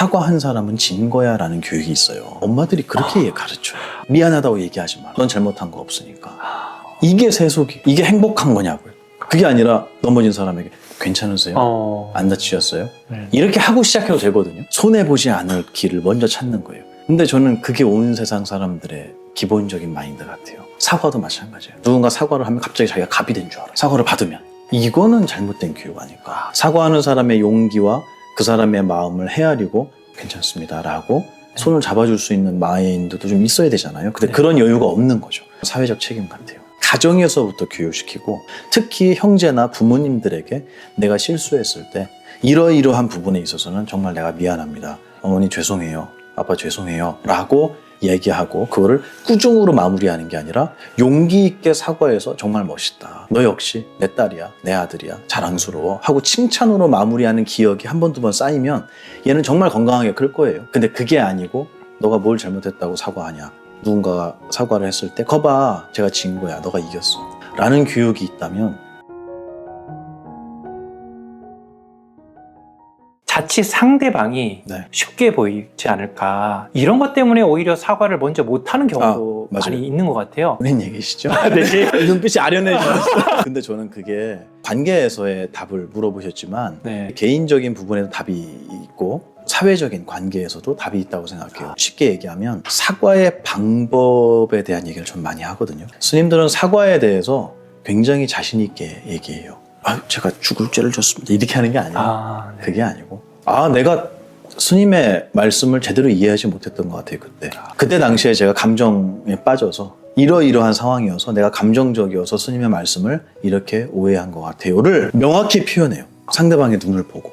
사과한 사람은 진 거야 라는 교육이 있어요. 엄마들이 그렇게 가르쳐요. 미안하다고 얘기하지 마. 넌 잘못한 거 없으니까. 이게 세속이, 이게 행복한 거냐고요. 그게 아니라 넘어진 사람에게 괜찮으세요? 안 다치셨어요? 이렇게 하고 시작해도 되거든요. 손해보지 않을 길을 먼저 찾는 거예요. 근데 저는 그게 온 세상 사람들의 기본적인 마인드 같아요. 사과도 마찬가지예요. 누군가 사과를 하면 갑자기 자기가 갑이 된 줄 알아요. 사과를 받으면. 이거는 잘못된 교육 아닐까. 사과하는 사람의 용기와 그 사람의 마음을 헤아리고 괜찮습니다 라고 손을 잡아줄 수 있는 마인드도 좀 있어야 되잖아요. 근데 그런 여유가 없는 거죠. 사회적 책임 같아요. 가정에서부터 교육시키고 특히 형제나 부모님들에게 내가 실수했을 때 이러이러한 부분에 있어서는 정말 내가 미안합니다. 어머니 죄송해요. 아빠 죄송해요 라고 얘기하고 그거를 꾸중으로 마무리하는 게 아니라 용기 있게 사과해서 정말 멋있다. 너 역시 내 딸이야, 내 아들이야, 자랑스러워 하고 칭찬으로 마무리하는 기억이 한 번, 두 번 쌓이면 얘는 정말 건강하게 클 거예요. 근데 그게 아니고 너가 뭘 잘못했다고 사과하냐. 누군가가 사과를 했을 때 거봐 제가 진 거야. 너가 이겼어. 라는 교육이 있다면 자칫 상대방이 쉽게 보이지 않을까. 이런 것 때문에 오히려 사과를 먼저 못하는 경우도 많이 있는 것 같아요. 본인 얘기시죠? 네. 눈빛이 아련해지셨어요. 근데 저는 그게 관계에서의 답을 물어보셨지만 개인적인 부분에도 답이 있고 사회적인 관계에서도 답이 있다고 생각해요. 쉽게 얘기하면 사과의 방법에 대한 얘기를 좀 많이 하거든요. 스님들은 사과에 대해서 굉장히 자신 있게 얘기해요. 제가 죽을 죄를 졌습니다. 이렇게 하는 게 아니에요. 그게 아니고 내가 스님의 말씀을 제대로 이해하지 못했던 것 같아요. 그때 당시에 제가 감정에 빠져서 이러이러한 상황이어서 내가 감정적이어서 스님의 말씀을 이렇게 오해한 것 같아요를 명확히 표현해요. 상대방의 눈을 보고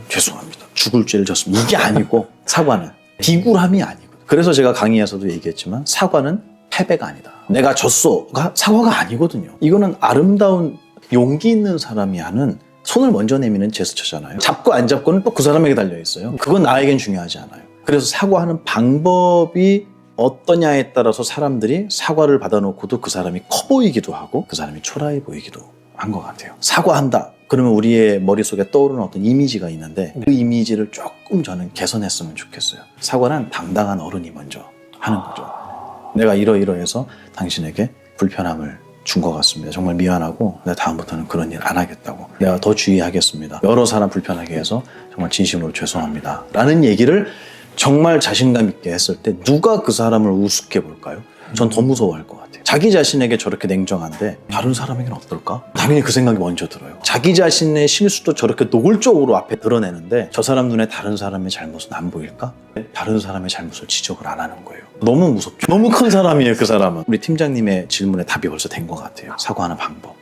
죄송합니다. 죽을 죄를 졌습니다. 이게 아니고 사과는 비굴함이 아니고 그래서 제가 강의에서도 얘기했지만 사과는 패배가 아니다. 내가 졌어가 사과가 아니거든요. 이거는 아름다운 용기 있는 사람이 하는 손을 먼저 내미는 제스처잖아요. 잡고 안 잡고는 또 그 사람에게 달려있어요. 그건 나에겐 중요하지 않아요. 그래서 사과하는 방법이 어떠냐에 따라서 사람들이 사과를 받아놓고도 그 사람이 커 보이기도 하고 그 사람이 초라해 보이기도 한 것 같아요. 사과한다. 그러면 우리의 머릿속에 떠오르는 어떤 이미지가 있는데 그 이미지를 조금 저는 개선했으면 좋겠어요. 사과는 당당한 어른이 먼저 하는 거죠. 내가 이러이러해서 당신에게 불편함을 준 것 같습니다. 정말 미안하고 내가 다음부터는 그런 일 안 하겠다고. 내가 더 주의하겠습니다. 여러 사람 불편하게 해서 정말 진심으로 죄송합니다. 라는 얘기를 정말 자신감 있게 했을 때 누가 그 사람을 우습게 볼까요? 전 더 무서워할 것 같아요. 자기 자신에게 저렇게 냉정한데 다른 사람에게는 어떨까? 당연히 그 생각이 먼저 들어요. 자기 자신의 실수도 저렇게 노골적으로 앞에 드러내는데 저 사람 눈에 다른 사람의 잘못은 안 보일까? 다른 사람의 잘못을 지적을 안 하는 거예요. 너무 무섭죠. 너무 큰 사람이에요, 그 사람은. 우리 팀장님의 질문에 답이 벌써 된 것 같아요. 사과하는 방법.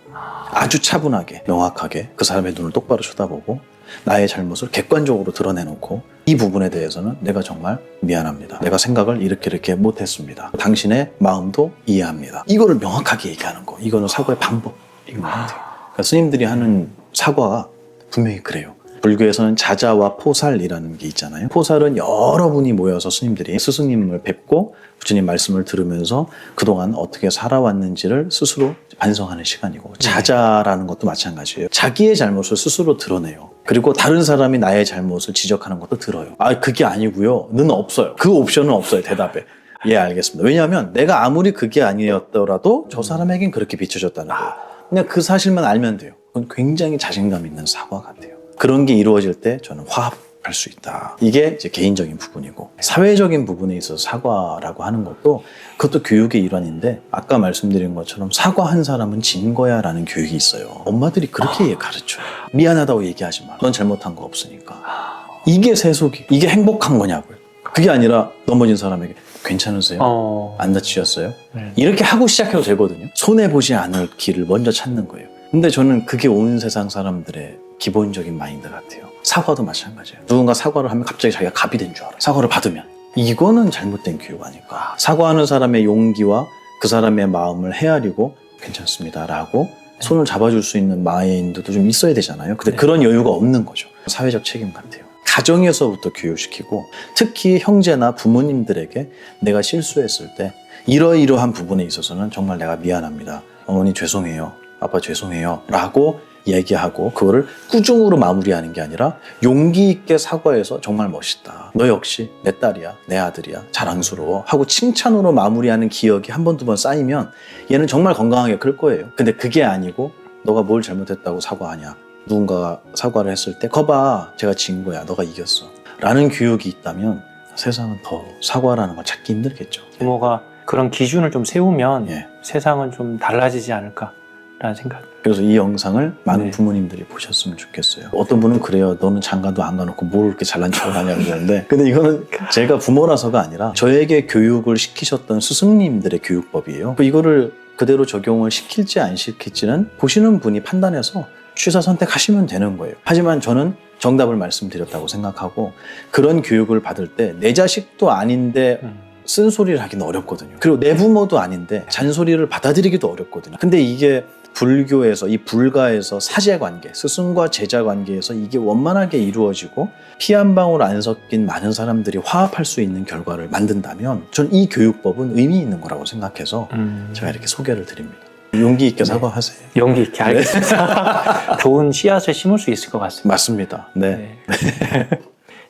아주 차분하게, 명확하게 그 사람의 눈을 똑바로 쳐다보고 나의 잘못을 객관적으로 드러내놓고 이 부분에 대해서는 내가 정말 미안합니다. 내가 생각을 이렇게 못했습니다. 당신의 마음도 이해합니다. 이거를 명확하게 얘기하는 거. 이거는 사과의 방법인 것 같아요. 그러니까 스님들이 하는 사과가 분명히 그래요. 불교에서는 자자와 포살이라는 게 있잖아요. 포살은 여러분이 모여서 스님들이 스승님을 뵙고 부처님 말씀을 들으면서 그동안 어떻게 살아왔는지를 스스로 반성하는 시간이고 자자라는 것도 마찬가지예요. 자기의 잘못을 스스로 드러내요. 그리고 다른 사람이 나의 잘못을 지적하는 것도 들어요. 그게 아니고요. 는 없어요. 그 옵션은 없어요. 대답에. 예, 알겠습니다. 왜냐하면 내가 아무리 그게 아니었더라도 저 사람에겐 그렇게 비춰졌다는 거예요. 그냥 그 사실만 알면 돼요. 그건 굉장히 자신감 있는 사과 같아요. 그런 게 이루어질 때 저는 화합할 수 있다. 이게 이제 개인적인 부분이고 사회적인 부분에 있어서 사과라고 하는 것도 그것도 교육의 일환인데 아까 말씀드린 것처럼 사과한 사람은 진 거야 라는 교육이 있어요. 엄마들이 그렇게 가르쳐요. 미안하다고 얘기하지 마. 넌 잘못한 거 없으니까. 이게 세속이, 이게 행복한 거냐고요. 그게 아니라 넘어진 사람에게 괜찮으세요? 안 다치셨어요? 이렇게 하고 시작해도 되거든요. 손해보지 않을 길을 먼저 찾는 거예요. 근데 저는 그게 온 세상 사람들의 기본적인 마인드 같아요. 사과도 마찬가지예요. 누군가 사과를 하면 갑자기 자기가 갑이 된 줄 알아요. 사과를 받으면. 이거는 잘못된 교육 아닐까. 사과하는 사람의 용기와 그 사람의 마음을 헤아리고 괜찮습니다 라고 손을 잡아줄 수 있는 마인드도 좀 있어야 되잖아요. 근데 그런 여유가 없는 거죠. 사회적 책임 같아요. 가정에서부터 교육시키고 특히 형제나 부모님들에게 내가 실수했을 때 이러이러한 부분에 있어서는 정말 내가 미안합니다. 어머니 죄송해요. 아빠 죄송해요 라고 얘기하고 그거를 꾸중으로 마무리하는 게 아니라 용기 있게 사과해서 정말 멋있다. 너 역시 내 딸이야, 내 아들이야, 자랑스러워 하고 칭찬으로 마무리하는 기억이 한 번, 두 번 쌓이면 얘는 정말 건강하게 클 거예요. 근데 그게 아니고 너가 뭘 잘못했다고 사과하냐. 누군가가 사과를 했을 때 거봐, 제가 진 거야, 너가 이겼어 라는 교육이 있다면 세상은 더 사과라는 걸 찾기 힘들겠죠. 부모가 그런 기준을 좀 세우면 예. 세상은 좀 달라지지 않을까라는 생각. 그래서 이 영상을 많은 네. 부모님들이 보셨으면 좋겠어요. 어떤 분은 그래요. 너는 장가도 안 가놓고 뭘 이렇게 잘난 척을 하냐고 그러는데 근데 이거는 제가 부모라서가 아니라 저에게 교육을 시키셨던 스승님들의 교육법이에요. 이거를 그대로 적용을 시킬지 안 시킬지는 보시는 분이 판단해서 취사 선택하시면 되는 거예요. 하지만 저는 정답을 말씀드렸다고 생각하고 그런 교육을 받을 때 내 자식도 아닌데 쓴소리를 하기는 어렵거든요. 그리고 내 부모도 아닌데 잔소리를 받아들이기도 어렵거든요. 근데 이게 불교에서 이 불가에서 사제관계, 스승과 제자관계에서 이게 원만하게 이루어지고 피 한 방울 안 섞인 많은 사람들이 화합할 수 있는 결과를 만든다면 전 이 교육법은 의미 있는 거라고 생각해서 제가 이렇게 소개를 드립니다. 용기 있게 사과하세요. 용기 있게 알겠습니다. 좋은 씨앗을 심을 수 있을 것 같습니다. 맞습니다. 네.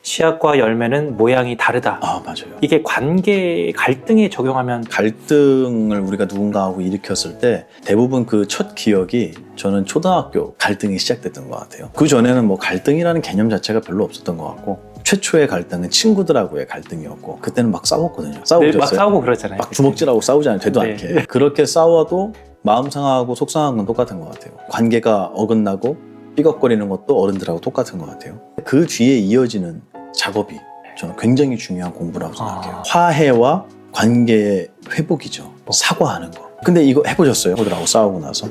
씨앗과 열매는 모양이 다르다. 아, 맞아요. 이게 관계 갈등에 적용하면 갈등을 우리가 누군가하고 일으켰을 때 대부분 그 첫 기억이 저는 초등학교 갈등이 시작됐던 것 같아요. 그 전에는 뭐 갈등이라는 개념 자체가 별로 없었던 것 같고 최초의 갈등은 친구들하고의 갈등이었고 그때는 막 싸웠거든요. 싸우셨어요? 막 싸우고 그러잖아요. 막 주먹질하고 싸우잖아요. 되도 네. 않게. 그렇게 싸워도 마음 상하고 속 상한 건 똑같은 것 같아요. 관계가 어긋나고 삐걱거리는 것도 어른들하고 똑같은 것 같아요. 그 뒤에 이어지는 작업이 저는 굉장히 중요한 공부라고 생각해요. 화해와 관계의 회복이죠. 사과하는 거. 근데 이거 해보셨어요? 친구들하고 싸우고 나서?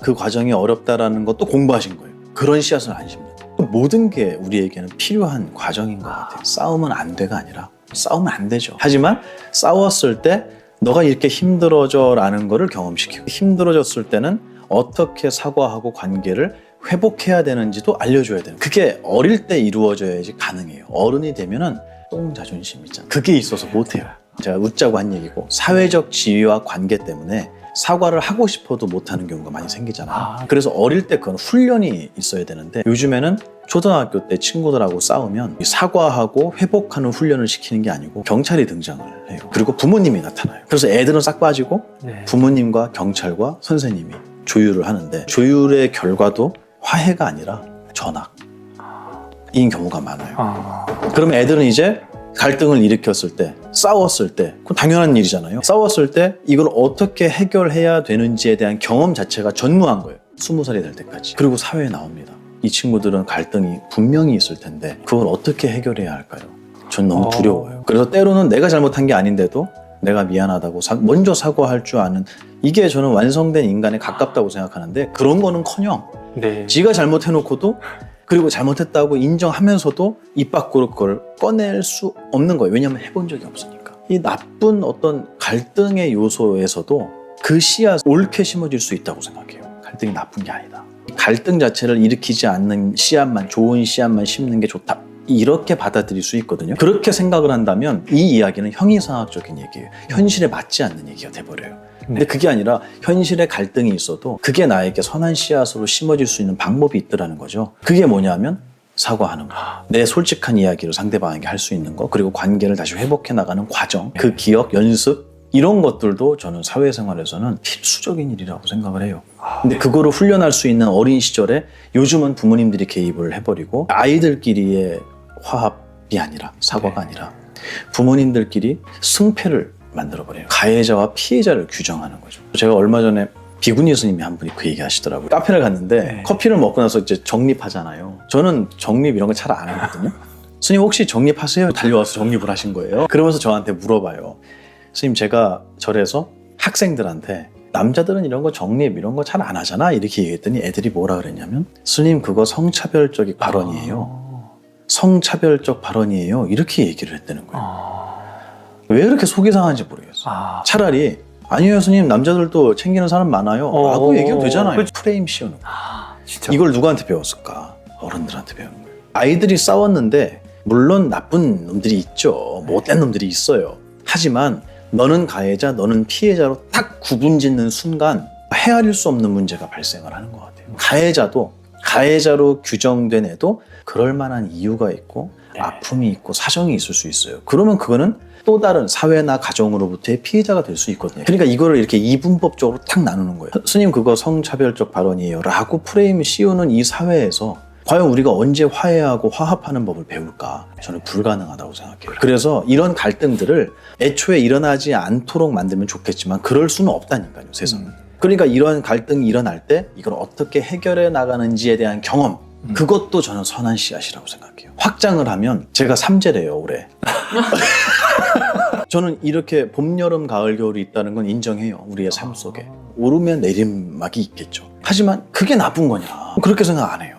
그 과정이 어렵다라는 것도 공부하신 거예요. 그런 씨앗을 안 심는. 모든 게 우리에게는 필요한 과정인 것 같아요. 싸우면 안 돼가 아니라 싸우면 안 되죠. 하지만 싸웠을 때 너가 이렇게 힘들어져 라는 거를 경험시키고 힘들어졌을 때는 어떻게 사과하고 관계를 회복해야 되는지도 알려줘야 돼요. 그게 어릴 때 이루어져야지 가능해요. 어른이 되면은 똥 자존심 있잖아요. 그게 있어서 못해요. 제가 웃자고 한 얘기고 사회적 지위와 관계 때문에 사과를 하고 싶어도 못하는 경우가 많이 생기잖아요. 그래서 어릴 때 그건 훈련이 있어야 되는데 요즘에는 초등학교 때 친구들하고 싸우면 사과하고 회복하는 훈련을 시키는 게 아니고 경찰이 등장을 해요. 그리고 부모님이 나타나요. 그래서 애들은 싹 빠지고 부모님과 경찰과 선생님이 조율을 하는데 조율의 결과도 화해가 아니라 전학인 경우가 많아요. 그러면 애들은 이제 갈등을 일으켰을 때, 싸웠을 때, 그건 당연한 일이잖아요. 싸웠을 때 이걸 어떻게 해결해야 되는지에 대한 경험 자체가 전무한 거예요. 20살이 될 때까지. 그리고 사회에 나옵니다. 이 친구들은 갈등이 분명히 있을 텐데 그걸 어떻게 해결해야 할까요? 전 너무 두려워요. 그래서 때로는 내가 잘못한 게 아닌데도 내가 미안하다고 먼저 사과할 줄 아는 이게 저는 완성된 인간에 가깝다고 생각하는데 그런 거는커녕 지가 잘못해놓고도 그리고 잘못했다고 인정하면서도 입 밖으로 그걸 꺼낼 수 없는 거예요. 왜냐하면 해본 적이 없으니까. 이 나쁜 어떤 갈등의 요소에서도 그 씨앗 옳게 심어질 수 있다고 생각해요. 갈등이 나쁜 게 아니다. 갈등 자체를 일으키지 않는 씨앗만, 좋은 씨앗만 심는 게 좋다. 이렇게 받아들일 수 있거든요. 그렇게 생각을 한다면 이 이야기는 형이상학적인 얘기예요. 현실에 맞지 않는 얘기가 돼버려요. 근데 그게 아니라 현실에 갈등이 있어도 그게 나에게 선한 씨앗으로 심어질 수 있는 방법이 있더라는 거죠. 그게 뭐냐면 사과하는 거. 내 솔직한 이야기를 상대방에게 할 수 있는 거, 그리고 관계를 다시 회복해 나가는 과정, 그 기억, 연습 이런 것들도 저는 사회생활에서는 필수적인 일이라고 생각을 해요. 근데 그거를 훈련할 수 있는 어린 시절에 요즘은 부모님들이 개입을 해버리고 아이들끼리의 화합이 아니라 사과가 아니라 부모님들끼리 승패를 만들어버려요. 가해자와 피해자를 규정하는 거죠. 제가 얼마 전에 비구니 스님이 한 분이 그 얘기 하시더라고요. 카페를 갔는데 커피를 먹고 나서 이제 정립하잖아요. 저는 정립 이런 거 잘 안 하거든요. 스님 혹시 정립하세요? 달려와서 정립을 하신 거예요. 그러면서 저한테 물어봐요. 스님 제가 절에서 학생들한테 남자들은 이런 거 정립 이런 거 잘 안 하잖아 이렇게 얘기했더니 애들이 뭐라 그랬냐면 스님 그거 성차별적 발언이에요. 성차별적 발언이에요. 이렇게 얘기를 했다는 거예요. 왜 그렇게 속이 상한지 모르겠어요. 차라리 아니에요 스님 남자들도 챙기는 사람 많아요 라고 얘기해도 되잖아요. 프레임 씌우는 거예요. 이걸 누구한테 배웠을까? 어른들한테 배우는 거예요. 아이들이 싸웠는데 물론 나쁜 놈들이 있죠. 못된 놈들이 있어요. 하지만 너는 가해자, 너는 피해자로 딱 구분짓는 순간 헤아릴 수 없는 문제가 발생을 하는 것 같아요. 가해자도 가해자로 규정된 애도 그럴 만한 이유가 있고 네. 아픔이 있고 사정이 있을 수 있어요. 그러면 그거는 또 다른 사회나 가정으로부터의 피해자가 될 수 있거든요. 그러니까 이거를 이렇게 이분법적으로 탁 나누는 거예요. 스님 그거 성차별적 발언이에요 라고 프레임을 씌우는 이 사회에서 과연 우리가 언제 화해하고 화합하는 법을 배울까? 저는 불가능하다고 생각해요. 그래서 이런 갈등들을 애초에 일어나지 않도록 만들면 좋겠지만 그럴 수는 없다니까요, 세상은. 그러니까 이런 갈등이 일어날 때 이걸 어떻게 해결해 나가는지에 대한 경험, 그것도 저는 선한 씨앗이라고 생각해요. 확장을 하면 제가 3제래요, 올해. 저는 이렇게 봄, 여름, 가을, 겨울이 있다는 건 인정해요. 우리의 삶 속에. 오르면 내리막이 있겠죠. 하지만 그게 나쁜 거냐? 그렇게 생각 안 해요.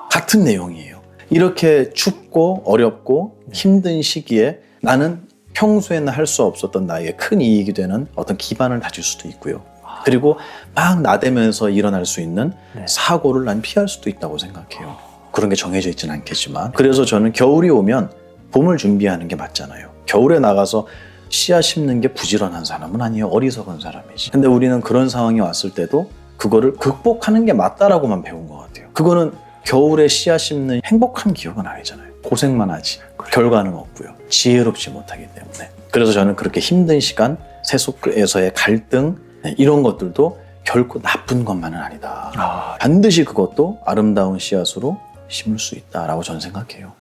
같은 내용이에요. 이렇게 춥고 어렵고 힘든 시기에 나는 평소에는 할 수 없었던 나에게 큰 이익이 되는 어떤 기반을 다질 수도 있고요. 그리고 막 나대면서 일어날 수 있는 사고를 난 피할 수도 있다고 생각해요. 그런 게 정해져 있지는 않겠지만. 그래서 저는 겨울이 오면 봄을 준비하는 게 맞잖아요. 겨울에 나가서 씨앗 심는 게 부지런한 사람은 아니에요. 어리석은 사람이지. 근데 우리는 그런 상황이 왔을 때도 그거를 극복하는 게 맞다라고만 배운 것 같아요. 그거는 겨울에 씨앗 심는 행복한 기억은 아니잖아요. 고생만 하지. 결과는 없고요. 지혜롭지 못하기 때문에. 그래서 저는 그렇게 힘든 시간, 세속에서의 갈등 이런 것들도 결코 나쁜 것만은 아니다. 반드시 그것도 아름다운 씨앗으로 심을 수 있다라고 저는 생각해요.